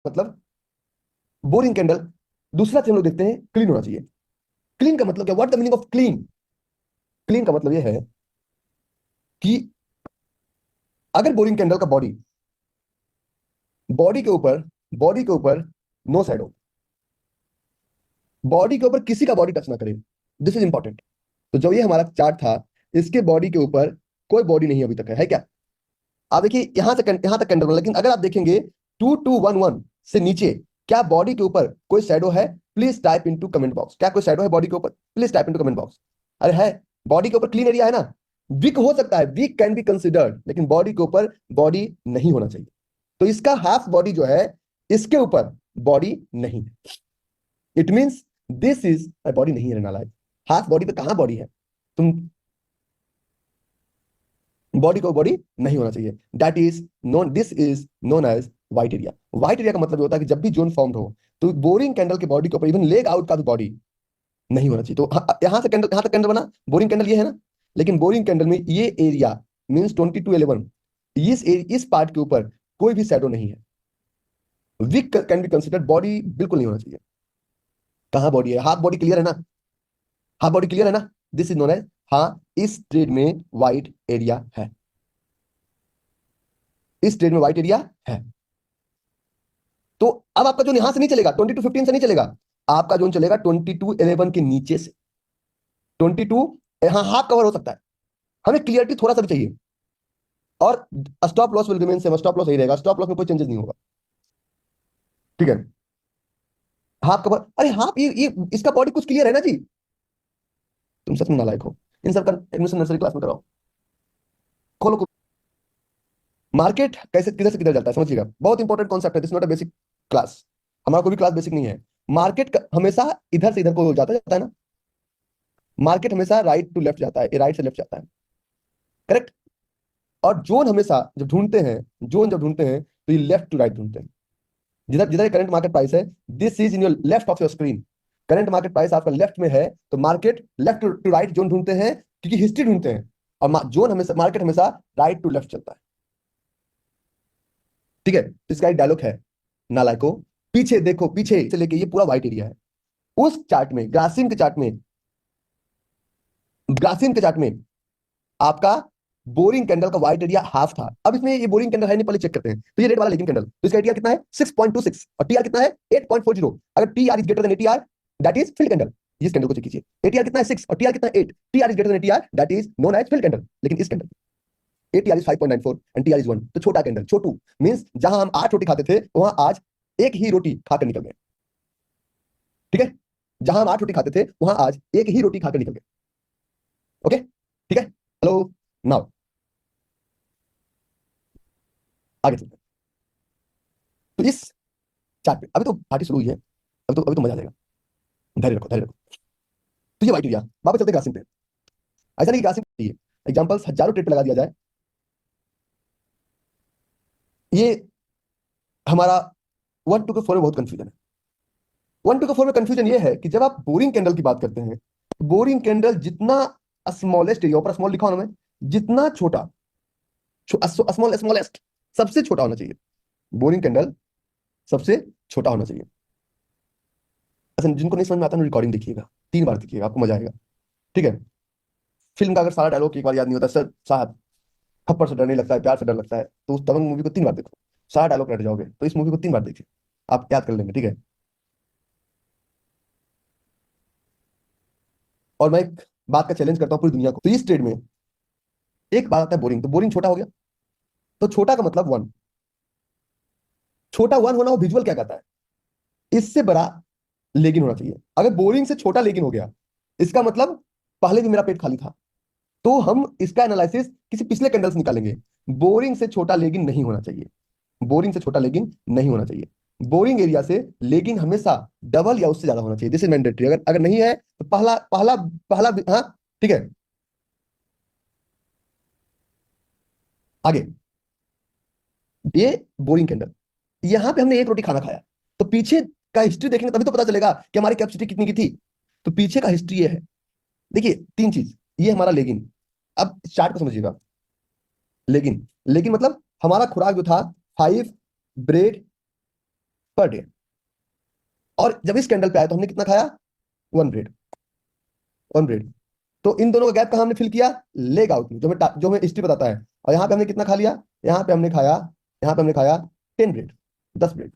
मतलब boring candle. दूसरा चीज हम लोग देखते हैं, क्लीन होना चाहिए। क्लीन का मतलब क्या, what the meaning of clean? Clean का मतलब यह है कि अगर बोरिंग कैंडल का बॉडी बॉडी के ऊपर बॉडी के ऊपर नो शैडो, बॉडी के ऊपर किसी का बॉडी टच ना करे, दिस इज इंपॉर्टेंट। तो जो ये हमारा चार्ट था, इसके बॉडी के ऊपर कोई बॉडी नहीं अभी तक है क्या? आप देखिए यहां तक कैंडल, लेकिन अगर आप देखेंगे 2211 से नीचे, क्या बॉडी के ऊपर कोई शैडो है? Please type into comment box, क्या कोई शैडो है बॉडी के ऊपर? Please type into comment box. अरे है, बॉडी के ऊपर क्लीन एरिया है ना। वीक हो सकता है, वीक कैन बी कंसिडर्ड, लेकिन बॉडी के ऊपर बॉडी नहीं होना चाहिए। तो इसका हाफ बॉडी जो है, इसके ऊपर बॉडी नहीं है। It means this is body नहीं है नालायक। हाफ बॉडी पे कहां बॉडी है? तुम बॉडी को बॉडी नहीं होना चाहिए। That is known, this is known as white area. White area का मतलब होता है कि जब भी जोन फॉर्म हो, तो बोरिंग कैंडल के बॉडी के ऊपर इवन लेग आउट का भी बॉडी नहीं होना चाहिए। तो यहां से कैंडल, यहां तक कैंडल बना, बोरिंग कैंडल ये है ना। लेकिन बोरिंग कैंडल में ये एरिया मीन्स 2211, इस पार्ट के ऊपर कोई भी शैडो नहीं है। Weak can be considered, body बिल्कुल नहीं होना चाहिए। कहां बॉडी है? हाफ बॉडी क्लियर है ना? हाफ बॉडी क्लियर है ना? दिस इज नोन एज, हाँ, इस ट्रेड में व्हाइट एरिया है, इस ट्रेड में व्हाइट एरिया है। तो अब आपका जोन यहां से नहीं चलेगा, 2215 से नहीं चलेगा, आपका जोन चलेगा 2211 के नीचे से। 22, हाँ, हाफ कवर हो सकता है। हमें क्लियरिटी थोड़ा सा भी चाहिए। और stop loss will remain same, stop loss यही रहेगा, स्टॉप लॉस में कोई चेंजेस नहीं होगा। ठीक है, हाफ कवर, अरे हाफ, ये इसका बॉडी कुछ क्लियर है ना जी? तुम सच में नालायक हो। इन सबका एडमिशन नर्सरी क्लास में कराओ, खोलो। मार्केट कैसे, किधर से किधर जाता है समझिएगा, बहुत इंपॉर्टेंट कॉन्सेप्ट है, this not a basic class. हमारा कोई भी क्लास बेसिक नहीं है। मार्केट हमेशा इधर से इधर को जाता जाता है ना। मार्केट हमेशा राइट टू लेफ्ट जाता है, राइट से लेफ्ट जाता है, करेक्ट। और जोन हमेशा जब ढूंढते हैं, जोन जब ढूंढते हैं तो ये लेफ्ट टू राइट ढूंढते हैं। जिधर जिधर करंट मार्केट प्राइस है, this is in your left of your screen. Current market price आपका लेफ्ट में है, तो market left to right zone ढूंढते हैं, क्योंकि हिस्ट्री ढूंढते हैं। और जोन हमेशा, मार्केट हमेशा राइट टू लेफ्ट चलता है। ठीक है, तो इसका एक डायलॉग है, नालायको, पीछे देखो, पीछे से लेके ये पूरा व्हाइट एरिया है। उस चार्ट में, ग्रासिम के चार्ट में, ग्रासिम के चार्ट में आपका बोरिंग कैंडल का व्हाइट एरिया हाफ था। अब इसमें ये बोरिंग कैंडल है नहीं, पहले चेक करते हैं। तो ये रेड वाला लेगिंग कैंडल, तो इसका एटीआर कितना है? 6.26, और टीआर कितना है? 8.40। अगर TR is greater than ATR, that is fill candle. इस कैंडल को चेक कीजिए, एटीआर कितना है? 6 और टीआर कितना है? 8। TR is greater than ATR, that is known as fill candle. लेकिन इस candle, ATR is 5.94 and TR is 1, तो छोटा कैंडल, छोटू मींस जहां हम 8 रोटी खाते थे, वहां आज एक ही रोटी खाकर निकल गए। ठीक है, जहां हम 8 रोटी खाते थे, वहां आज एक ही रोटी खाकर निकल गए। ओके, ठीक है, हेलो, नाउ आगे चलते हैं। तो इस चार्ट पे, अभी तो पार्टी शुरू हुई है, अभी तो मजा आ जाएगा। धैर्य रखो, धैर्य रखो। तो ये व्हाइट एरिया, वापस चलते हैं ग्रासिम पे। ऐसा नहीं कि ग्रासिम चाहिए, एग्जांपल्स हजारों ट्रेड पे लगा दिया जाए। ये हमारा 1 to 4 में बहुत कंफ्यूजन है। 1 to 4 में कंफ्यूजन ये है कि जब आप बोरिंग कैंडल की बात करते हैं, बोरिंग कैंडल जितना स्मॉलेस्ट एरिया, ऊपर स्मॉल लिखा होना में, जितना छोटा, स्मॉल, स्मॉलेस्ट, सबसे छोटा होना चाहिए। बोरिंग कैंडल सबसे छोटा होना चाहिए। अच्छा, जिनको नहीं समझ में आता ना, रिकॉर्डिंग देखिएगा, 3 बार देखिएगा, आपको मजा आएगा। ठीक है, फिल्म का अगर सारा डायलॉग एक बार याद नहीं होता, सर साहब, थप्पड़ से डर नहीं लगता है, प्यार से डर लगता है, तो उस दबंग मूवी को 3 बार देखो, सारा डायलॉग रट जाओगे। तो इस मूवी को 3 बार देखिए, आप याद कर लेंगे। ठीक है, और मैं एक बात का चैलेंज करता हूँ पूरी दुनिया को। तो इस ट्रेड में एक बात आता है, बोरिंग, तो बोरिंग छोटा हो गया। तो छोटा का मतलब 1, छोटा 1 होना, वो विजुअल क्या कहता है? इससे बड़ा लेगिन होना चाहिए। अगर बोरिंग से छोटा लेगिन हो गया, इसका मतलब पहले भी मेरा पेट खाली था। तो हम इसका एनालिसिस किसी पिछले कैंडल से निकालेंगे। बोरिंग से छोटा लेगिन नहीं होना चाहिए, बोरिंग से छोटा लेगिन नहीं होना चाहिए। बोरिंग एरिया से लेगिन हमेशा डबल या उससे ज्यादा होना चाहिए, दिस इज मैंडेटरी। अगर अगर नहीं है तो पहला पहला पहला, हाँ, ठीक है। आगे, ये बोरिंग कैंडल, यहां पे हमने एक रोटी खाना खाया, तो पीछे का हिस्ट्री देखेंगे तभी तो पता चलेगा कि हमारी कैपेसिटी कितनी की थी। तो पीछे का हिस्ट्री ये है, देखिए 3 चीज, ये हमारा लेगिन। अब चार्ट को समझिएगा, लेगिन, लेगिन मतलब हमारा खुराक जो था, 5 ब्रेड पर डे। और जब इस कैंडल पे आया तो हमने कितना खाया? 1 ब्रेड, 1 ब्रेड। तो इन दोनों का गैप कहाँ हमने फिल किया? लेग आउट में, जो हमें हिस्ट्री बताता है। और यहाँ पे हमने कितना खा लिया? यहाँ पे हमने खाया, यहाँ पे हमने खाया 10 ब्रेड, 10 ब्रेड।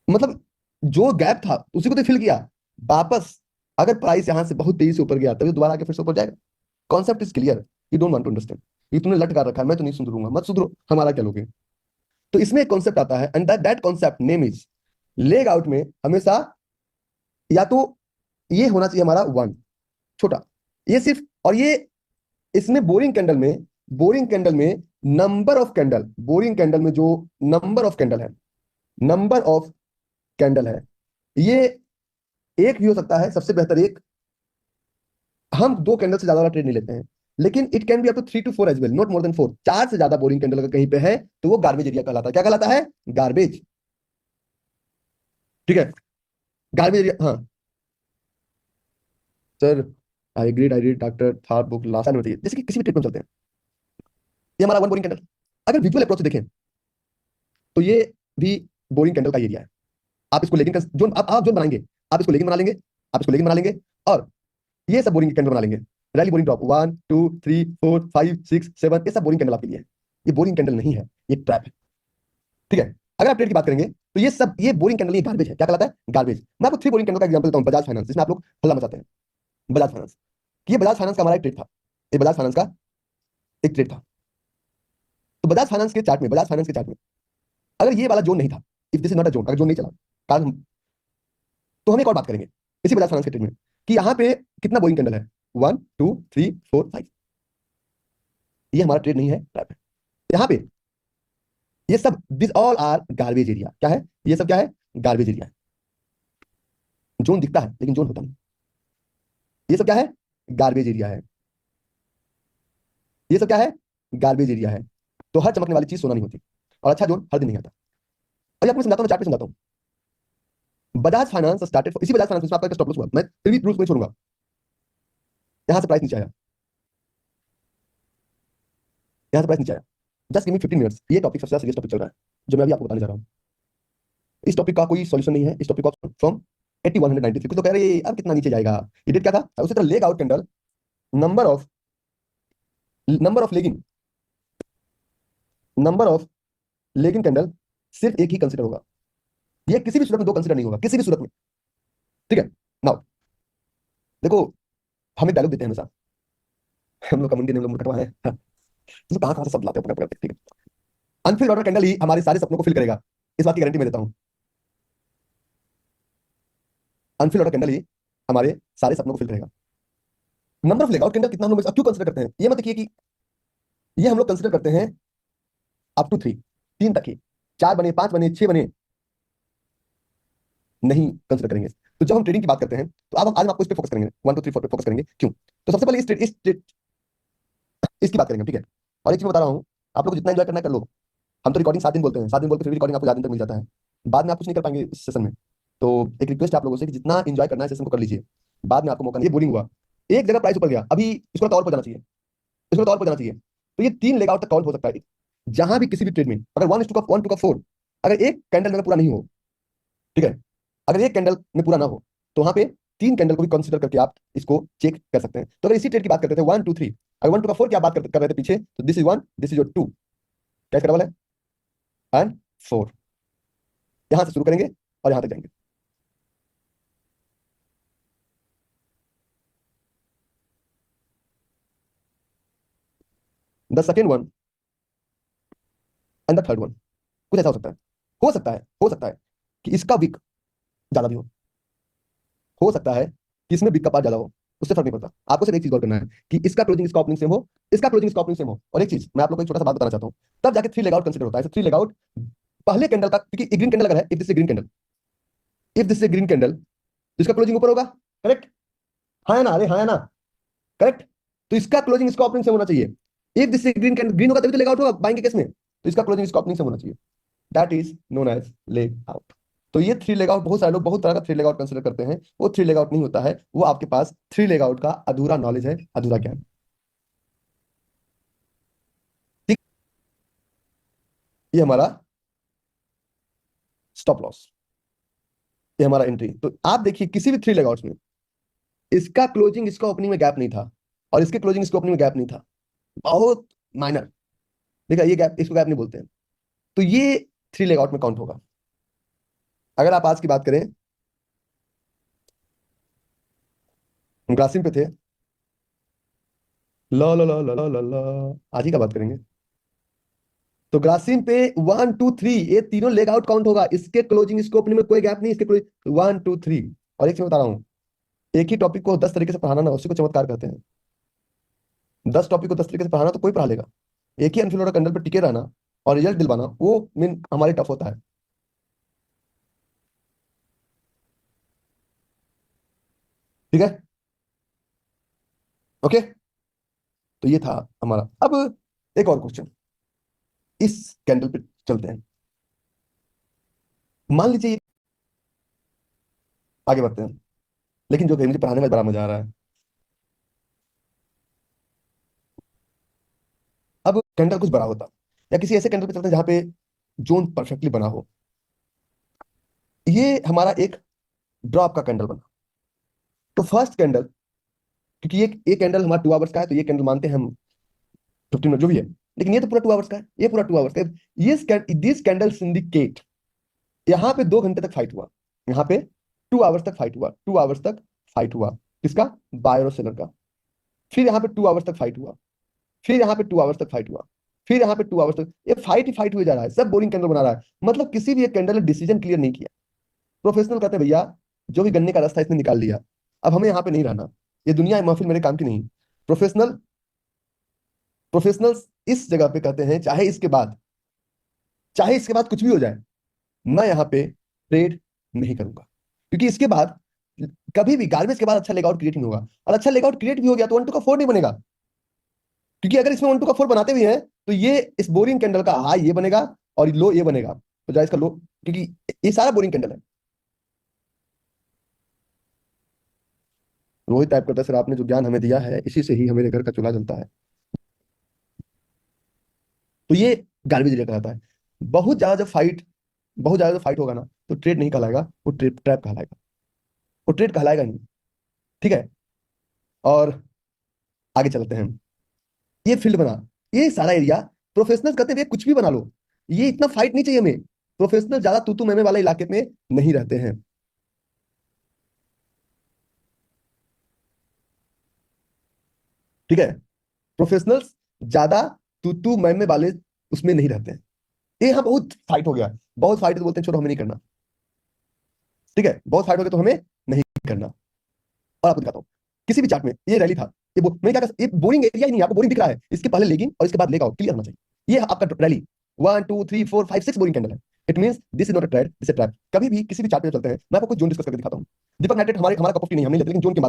मतलब जो गैप था उसी को तो फिल किया वापस। अगर प्राइस यहां से बहुत तेजी से ऊपर गया तभी दोबारा आके फिर से ऊपर जाएगा। Concept is clear, you don't want to understand. ये तुमने लट कर रखा है, मैं तो नहीं सुधरूंगा, मत सुधरो, हमारा क्या लोगे। तो इसमें एक कॉन्सेप्ट आता है, and that concept name is leg out में हमेशा या तो ये होना चाहिए हमारा 1 छोटा, ये सिर्फ, और ये इसमें बोरिंग कैंडल में number of candle, boring candle में जो नंबर ऑफ कैंडल है, नंबर ऑफ कैंडल है, ये एक भी हो सकता है सबसे बेहतर एक। हम 2 कैंडल से ज्यादा वाला ट्रेड नहीं लेते हैं, लेकिन it can be up to 3 to 4 as well, not more than 4। 4 से ज्यादा बोरिंग कैंडल अगर कहीं पे है तो वो गार्बेज एरिया कहलाता है। क्या कहलाता है? गार्बेज। ठीक है, गार्बेज एरिया। हाँ सर, आई रीड डॉक्टर था बुक लास्ट टाइम। जैसे कि किसी भी ट्रीटमेंट चलते हैं, ये हमारा 1 बोरिंग कैंडल। अगर विजुअल अप्रोच से देखें तो ये भी बोरिंग कैंडल का एरिया है। आप इसको लेकिन जोन, आप जोन बनाएंगे, आप इसको लेकिन बना लेंगे, आप इसको लेकिन बना लेंगे, और ये सब बोरिंग कैंडल बना लेंगे। रैली बोरिंग टॉप 1 2 3 4 5 6 7, ये सब बोरिंग कैंडल आपके लिए है। ये बोरिंग कैंडल नहीं है, ये ट्रैप है। ठीक है, अगर आप ट्रेड की बात करेंगे तो ये सब, ये बोरिंग कैंडल, ये गार्बेज है। क्या कहलाता है? गार्बेज। मैं आपको 3 बोरिंग कैंडल का एग्जांपल देता हूं। बजाज फाइनेंस, जिसमें आप लोग हल्ला मचाते हैं, बजाज फाइनेंस। ये बजाज फाइनेंस का हमारा एक ट्रेड था, ये बजाज फाइनेंस का एक ट्रेड था। तो बजाज फाइनेंस के चार्ट में अगर ये वाला जोन नहीं था, if this is not a zone, अगर जोन नहीं चला कारण, तो हम एक और बात करेंगे इसी बजाज फाइनेंस के ट्रेड में कि यहाँ पे कितना बोरिंग कैंडल है? 1 2 3 4 5। ये हमारा ट्रेड नहीं है, ट्रैप है। यहाँ पे ये सब, this all are garbage area. क्या है ये सब? क्या है? गार्बेज एरिया है। जोन दिखता है लेकिन जोन होता नहीं। ये सब क्या है? गार्बेज एरिया है। ये सब क्या है? गार्बेज एरिया है। तो हर चमकने वाली चीज सोना नहीं होती, और अच्छा जोन हर दिन नहीं आता। अभी आपको समझाता हूँ, चार्ट पे समझाता हूँ। बजाज फाइनेंस स्टार्टेड, इसी बजाज फाइनेंस में आपका स्टॉप लॉस हुआ, मैं फिर भी रूल्स नहीं छोड़ूंगा। यहां से प्राइस नीचे आया, यहां से प्राइस नीचे आया। Just give me 15 minutes. ये टॉपिक सबसे सीरियस टॉपिक चल रहा है जो मैं अभी आपको बताने जा रहा हूँ। इस टॉपिक का कोई सॉल्यूशन नहीं है। इस टॉपिक का फ्रॉम 8193। कुछ तो कह रहे हैं अब कितना नीचे जाएगा। ये डेट क्या था? उसी तरह leg out candle, number of number of legging number of legging candle सिर्फ एक ही कंसिडर होगा। ये किसी भी सूरत में 2 कंसिडर नहीं होगा, किसी भी सूरत में। ठीक है, नाउ देखो, हम एक डायलॉग देते हैं हमेशा, हम लोग कम्युनिटी ने, हम लोग कटवा है, तो कहां कहां से सब लाते हैं अपने। ठीक है, अनफिल्ड ऑर्डर कैंडल ही हमारे सारे सपनों को फिल करेगा, इस बात की गारंटी मैं देता हूं। अनफिल्ड ऑर्डर कैंडल ही हमारे सारे सपनों को फिल करेगा। नंबर ऑफ लेगआउट कैंडल कितना हम लोग क्यों कंसिडर करते हैं? ये मत देखिए कि ये हम लोग कंसिडर करते हैं अप टू 3, 3 तक ही। 4 बने, 5 बने, 6 बने, नहीं कंसिडर करेंगे। तो जब हम ट्रेडिंग की बात करते हैं तो आज हम आपको इस पे फोकस करेंगे, 1 2 3 4 पे फोकस करेंगे। क्यों? तो सबसे पहले इसकी बात करेंगे। ठीक है, और एक चीज बता रहा हूँ, आप लोग जितना एंजॉय करना है कर लो। हम तो रिकॉर्डिंग 7 दिन बोलते हैं, 7 दिन बोलते फिर भी रिकॉर्डिंग आपको 4 दिन तक मिल जाता है। बाद में आप कुछ नहीं कर पाएंगे इस सेशन में। तो एक रिक्वेस्ट है आप लोगों से कि जितना एंजॉय करना है सेशन को कर लीजिए, बाद में आपको मौका नहीं। ये बोरिंग हुआ, एक जगह प्राइस ऊपर गया, अभी इसको तो और पर जाना चाहिए, इसको तो और पर जाना चाहिए। तो ये 3 लेग आउट तक काउंट हो सकता है जहां भी किसी भी ट्रेड में। अगर 1:4, अगर एक कैंडल में पूरा नहीं हो, ठीक है, अगर एक कैंडल में पूरा ना हो, तो वहां पे 3 कैंडल को भी कंसिडर करके आप इसको चेक कर सकते हैं। तो अगर इसी ट्रेड की बात करते थे 1 2 3, अगर 1:4 की आप बात कर रहे थे पीछे, तो this is 1, this is your 2, क्या डबल है, एंड 4। यहां से शुरू करेंगे और यहां तक जाएंगे। The second one and the third one, कुछ ऐसा हो सकता है, हो सकता है कि इसका विक ज्यादा भी हो सकता है कि इसमें विक का पार्ट ज्यादा हो, उससे फर्क नहीं पड़ता। आपको सिर्फ एक चीज गौर करना है कि इसका क्लोजिंग इसका ओपनिंग सेम हो, इसका क्लोजिंग इसका ओपनिंग सेम हो। और एक चीज मैं आप लोगों को एक छोटा सा बात बताना चाहता हूं, तब जाके 3 लेग आउट कंसिडर होता है। 3 लेग आउट पहले कैंडल का, क्योंकि ग्रीन कैंडल अगर है, if this green candle, if this green candle, तो इसका क्लोजिंग ऊपर होगा, करेक्ट? हाँ या ना? अरे हाँ या ना? करेक्ट। तो इसका क्लोजिंग इसका ओपनिंग सेम होना चाहिए। If this green candle, green होगा तभी तो लेग आउट होगा बाइंग के केस में, तो इसका क्लोजिंग इसका ओपनिंग सेम होना चाहिए। That is known as leg out. तो ये 3 लेग आउट, बहुत सारे लोग बहुत तरह का 3 लेग आउट कंसिडर करते हैं, वो 3 लेग आउट नहीं होता है, वो आपके पास 3 लेग आउट का अधूरा नॉलेज है, अधूरा ज्ञान। ठीक। ये हमारा स्टॉप लॉस, ये हमारा एंट्री। तो आप देखिए किसी भी थ्री लेगआउट्स में इसका क्लोजिंग इसका ओपनिंग में गैप नहीं था, और इसके क्लोजिंग इसके ओपनिंग में गैप नहीं था, बहुत माइनर। देखा, ये गैप, इसको गैप नहीं बोलते हैं। तो ये थ्री लेगआउट में काउंट होगा। अगर आप आज की बात करें, ग्रासिम पे थे, ला ला ला ला ला ला ला, आज ही का बात करेंगे। तो ग्रासिम पे 1 2 3 ये तीनों लेग आउट काउंट होगा। इसके क्लोजिंग इसके ओपनिंग में कोई गैप नहीं, इसके क्लोजिंग 1 2 3। और एक चीज बता रहा हूँ, एक ही टॉपिक को 10 तरीके से पढ़ाना ना, उसी को चमत्कार कहते हैं। 10 टॉपिक को 10 तरीके से पढ़ाना तो कोई पढ़ा लेगा, एक ही अनफिल्ड कैंडल पर टिके रहना और रिजल्ट दिलवाना, वो मेन हमारे टफ होता है। ठीक है, ओके। तो ये था हमारा। अब एक और क्वेश्चन, इस कैंडल पे चलते हैं। मान लीजिए, आगे बढ़ते हैं, लेकिन जो मुझे पढ़ाने में बड़ा मजा आ रहा है। अब कैंडल कुछ बड़ा होता, या किसी ऐसे कैंडल पे चलते हैं जहां पे जोन परफेक्टली बना हो। ये हमारा एक ड्रॉप का कैंडल बना। तो फर्स्ट कैंडल, क्योंकि ये कैंडल हमारा 2 आवर्स का है, तो ये कैंडल मानते हैं हम 15 मिनट जो भी है, लेकिन ये तो पूरा 2 आवर्स का है, ये पूरा 2 आवर्स का है। ये दिस कैंडल इंडिकेट, यहाँ पे 2 घंटे तक फाइट हुआ, यहाँ पे 2 आवर्स तक फाइट हुआ, 2 आवर्स तक फाइट हुआ, किसका, बायर और सेलर का। फिर यहाँ पे 2 आवर्स तक फाइट हुआ, फिर यहाँ पे 2 आवर्स तक फाइट हुआ, फिर यहाँ पे 2 आवर्स तक, ये फाइट ही फाइट हुए जा रहा है, सब बोरिंग कैंडल बना रहा है। मतलब किसी भी एक कैंडल ने डिसीजन क्लियर नहीं किया। प्रोफेशनल कहते हैं भैया जो भी गन्ने का रास्ता इसने निकाल लिया, अब हमें यहाँ पे नहीं रहना, ये दुनिया महफिल मेरे काम की नहीं। प्रोफेशनल प्रोफेशनल्स इस जगह पे कहते हैं चाहे इसके बाद कुछ भी हो जाए, मैं यहाँ पे ट्रेड नहीं करूंगा, क्योंकि इसके बाद कभी भी गार्बेज के बाद अच्छा लेगआउट क्रिएट नहीं होगा, और अच्छा लेगआउट क्रिएट भी हो गया तो 1 2 का 4 नहीं बनेगा। क्योंकि अगर इसमें 1 2 का 4 बनाते भी हैं तो ये इस बोरिंग कैंडल का हाई ये बनेगा और लो ये बनेगा, तो जाए इसका लो, क्योंकि ये सारा बोरिंग कैंडल है। रोहित टाइप करता है, सर आपने जो ज्ञान हमें दिया है इसी से ही हमारे घर का चूल्हा जलता है। तो ये गार्बेज एरिया कहलाता है। बहुत ज्यादा जब फाइट होगा ना, तो ट्रेड नहीं कहलाएगा, वो ट्रैप कहलाएगा, वो ट्रेड कहलाएगा नहीं। ठीक है, और आगे चलते हैं। ये फील्ड बना, ये सारा एरिया, प्रोफेशनल कहते हैं भैया कुछ भी बना लो, ये इतना फाइट नहीं चाहिए हमें। प्रोफेशनल ज्यादा तू मैं वाले इलाके में नहीं रहते हैं। ठीक है, प्रोफेशनल्स ज्यादा तू मैं वाले उसमें नहीं रहते हैं। ये यहाँ बहुत फाइट हो गया, बहुत फाइट तो बोलते हैं छोड़ो हमें नहीं करना। ठीक है, बहुत फाइट हो गया तो हमें नहीं करना। और आपको दिखाता हूँ, किसी भी चार्ट में ये रैली था, मैं क्या ये बोरिंग एरिया ही नहीं, आपको बोरिंग दिख रहा है, इसके पहले लेगिंग और इसके बाद लेग आउट क्लियर होना चाहिए। ये आपका रैली 1 2 3 4 5 6 बोरिंग कैंडल है। It means this is not a trade, this is a trap. कभी भी किसी भी चार्ट पे चलते हैं, मैं आपको कुछ जोन डिस्कस करके दिखाता हूँ। दीपक नाइट्रेट हमारा कप ऑफ टी नहीं, हम नहीं लेते, लेकिन जोन के